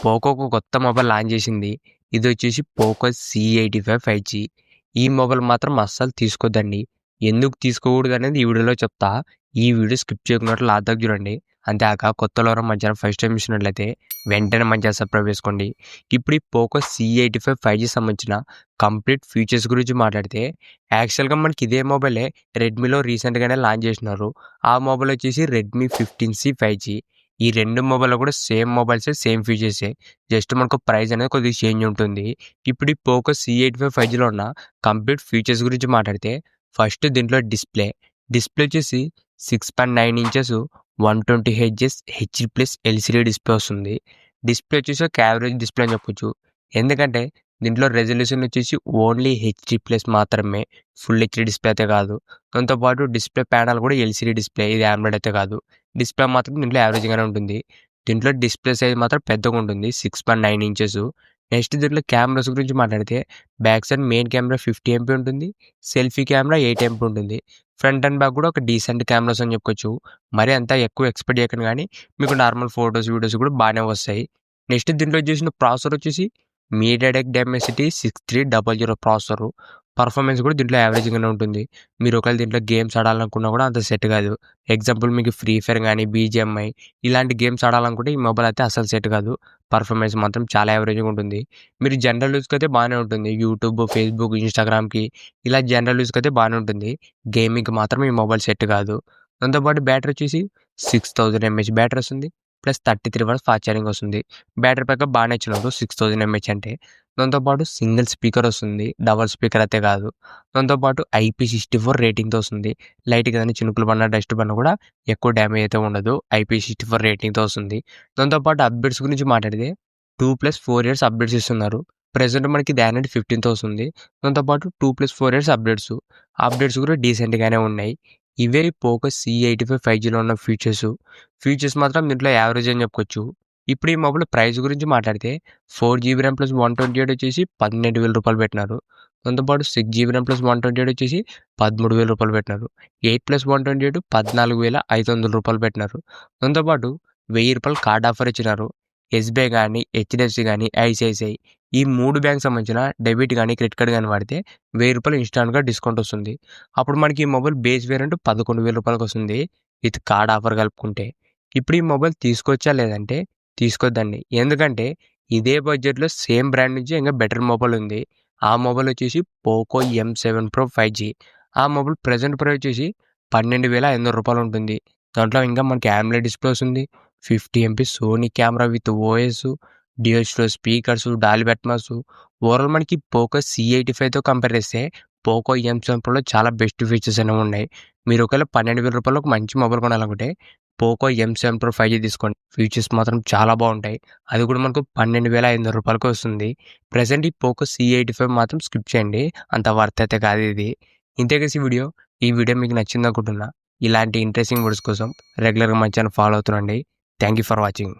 పోకోకు కొత్త mobile launch చేసింది. ఇదొచ్చేసి Poco C85 5G. ఈ మొబైల్ మాత్రం అస్సలు తీసుకోద్దండి. ఎందుకు తీసుకోకూడదనేది ఈ వీడియోలో చెప్తా. ఈ వీడియో స్కిప్ చేయకున్నట్లు లాస్ట్ దాకా చూడండి. అంతేకాక కొత్తలో ఎవరైనా మన ఛానల్ ఫస్ట్ టైం చూసినట్లయితే వెంటనే మన ఛానల్ సబ్స్క్రైబ్ చేసుకోండి. ఇప్పుడు ఈ పోకో C85 5G సంబంధించిన కంప్లీట్ ఫీచర్స్ గురించి మాట్లాడితే యాక్చువల్‌గా మనకి ఇదే మొబైలే రెడ్మీలో రీసెంట్‌గానే లాంచ్ చేసినారు. ఆ మొబైల్ వచ్చేసి రెడ్మీ 15C 5G. ఈ 2 మొబైల్‌లో కూడా సేమ్ మొబైల్సే, సేమ్ ఫీచర్సే. జస్ట్ మనకు ప్రైస్ అనేది కొద్దిగా చేంజ్ ఉంటుంది. ఇప్పుడు ఈ పోకో C85 5Gలో ఉన్న కంప్లీట్ ఫీచర్స్ గురించి మాట్లాడితే ఫస్ట్ దీంట్లో డిస్ప్లే వచ్చేసి 6.9 inches 120 hertz HD+ LCD display వస్తుంది. డిస్ప్లే వచ్చేసి ఒక యావరేజ్ డిస్ప్లే అని చెప్పొచ్చు. ఎందుకంటే దీంట్లో రెజల్యూషన్ వచ్చేసి ఓన్లీ HD+ మాత్రమే, ఫుల్ HD డిస్ప్లే అయితే కాదు. దాంతోపాటు డిస్ప్లే ప్యానల్ కూడా LCD డిస్ప్లే, ఇది ఆండ్రాయిడ్ అయితే కాదు. డిస్ప్లే మాత్రం దీంట్లో యావరేజ్‌గానే ఉంటుంది. దీంట్లో డిస్ప్లే సైజ్ మాత్రం పెద్దగా ఉంటుంది, 6.9 ఇంచెస్. నెక్స్ట్ దీంట్లో కెమెరాస్ గురించి మాట్లాడితే back side main camera 50 MP ఉంటుంది. సెల్ఫీ కెమెరా 8 MP ఉంటుంది. ఫ్రంట్ అండ్ బ్యాక్ కూడా ఒక డీసెంట్ కెమెరాస్ అని చెప్పుకోవచ్చు. మరి అంత ఎక్కువ ఎక్స్‌పెక్ట్ చేయకండి గానీ మీకు నార్మల్ ఫోటోస్, వీడియోస్ కూడా బాగానే వస్తాయి. నెక్స్ట్ దీంట్లో చేసిన ప్రాసెసర్ వచ్చేసి మీడియాటెక్ డైమెన్సిటీ 6300 ప్రాసెసర్. పర్ఫార్మెన్స్ కూడా దీంట్లో యావరేజ్‌గానే ఉంటుంది. మీరు ఒకవేళ దీంట్లో గేమ్స్ ఆడాలనుకున్నా కూడా అంత సెట్ కాదు. ఎగ్జాంపుల్ మీకు ఫ్రీ ఫైర్ గానీ, బీజీఎంఐ ఇలాంటి గేమ్స్ ఆడాలనుకుంటే ఈ మొబైల్ అయితే అస్సలు సెట్ కాదు. పర్ఫార్మెన్స్ మాత్రం చాలా యావరేజ్‌గా ఉంటుంది. మీరు జనరల్ యూజ్‌కి అయితే బాగానే ఉంటుంది. యూట్యూబ్, ఫేస్‌బుక్, ఇన్‌స్టాగ్రామ్‌కి ఇలా జనరల్ యూజ్‌కి అయితే బాగానే ఉంటుంది. గేమింగ్‌కి మాత్రం ఈ మొబైల్ సెట్ కాదు. దాంతోపాటు బ్యాటరీ వచ్చేసి 6000 mAh బ్యాటరీ వస్తుంది. ప్లస్ 33 వాట్స్ ఫాస్ట్ ఛార్జింగ్ వస్తుంది. బ్యాటరీ బ్యాకప్ బాగానే ఇచ్చినారు 6000 mAh అంటే. దాంతోపాటు సింగిల్ స్పీకర్ వస్తుంది, డబల్ స్పీకర్ అయితే కాదు. దాంతోపాటు IP64 రేటింగ్‌తో వస్తుంది. లైట్‌గా ఏదైనా చినుకులు పడినా, డస్ట్ పడినా కూడా ఎక్కువ డ్యామేజ్ అయితే ఉండదు. IP64 రేటింగ్‌తో వస్తుంది. దాంతోపాటు అప్డేట్స్ గురించి మాట్లాడితే 2+4 ఇయర్స్ అప్డేట్స్ ఇస్తున్నారు. ప్రెజెంట్ మనకి ఇది Android 15తో వస్తుంది. దాంతోపాటు 2+4 ఇయర్స్ అప్డేట్స్ కూడా డీసెంట్‌గానే ఉన్నాయి. ఇవే పోకో C85 5Gలో ఉన్న ఫీచర్స్ మాత్రం దీంట్లో యావరేజ్ అని చెప్పుకోవచ్చు. ఇప్పుడు ఈ మొబైల్ ప్రైస్ గురించి మాట్లాడితే 4GB ర్యామ్ ప్లస్ 128 వచ్చేసి రూ. 12,000 పెట్టినారు. దాంతోపాటు 6GB ర్యామ్ ప్లస్ 128 వచ్చేసి రూ. 13,000 పెట్టినారు. 8+128 రూ. 14,500 పెట్టినారు. దాంతోపాటు రూ. 1,000 కార్డ్ ఆఫర్ ఇచ్చినారు. ఎస్బీఐ కానీ, హెచ్డిఎఫ్సి కానీ, ఐసిఐసిఐ ఈ 3 బ్యాంక్ సంబంధించిన డెబిట్ కానీ, క్రెడిట్ కార్డ్ కానీ వాడితే రూ. 1,000 ఇన్స్టాంట్‌గా డిస్కౌంట్ వస్తుంది. అప్పుడు మనకి ఈ మొబైల్ బేస్ వేరియంట్ రూ. 11,000 వస్తుంది విత్ కార్డ్ ఆఫర్ కలుపుకుంటే. ఇప్పుడు ఈ మొబైల్ తీసుకోవచ్చా లేదంటే తీసుకోద్దండి. ఎందుకంటే ఇదే బడ్జెట్‌లో సేమ్ బ్రాండ్ నుంచి ఇంకా బెటర్ మొబైల్ ఉంది. ఆ మొబైల్ వచ్చేసి పోకో M7 Pro 5G. ఆ మొబైల్ ప్రెజెంట్ ప్రైస్ వచ్చేసి రూ. 12,500 ఉంటుంది. దాంట్లో ఇంకా మనకి AMOLED డిస్ప్లే వస్తుంది. 50 MP Sony camera with OS, dual storage speakers, Dolby Atmos. Overall మనకి పోకో C85తో కంపేర్ చేస్తే పోకో M7 Proలో చాలా బెస్ట్ ఫీచర్స్ అనేవి ఉన్నాయి. మీరు ఒకవేళ రూ. 12,000 ఒక మంచి mobile కొనాలనుకుంటే Poco M7 Pro 5G తీసుకోండి. ఫీచర్స్ మాత్రం చాలా బాగుంటాయి. అది కూడా మనకు రూ. 12,500 వస్తుంది. ప్రెజెంట్ ఈ పోకో C85 మాత్రం స్కిప్ చేయండి. అంత వర్త్ అయితే కాదు ఇది. ఇంతే గైస్ ఈ వీడియో మీకు నచ్చింది అనుకుంటున్నా. ఇలాంటి ఇంట్రెస్టింగ్ వీడియోస్ కోసం రెగ్యులర్గా మన ఛానల్ ఫాలో అవుతుండండి. Thank you for watching.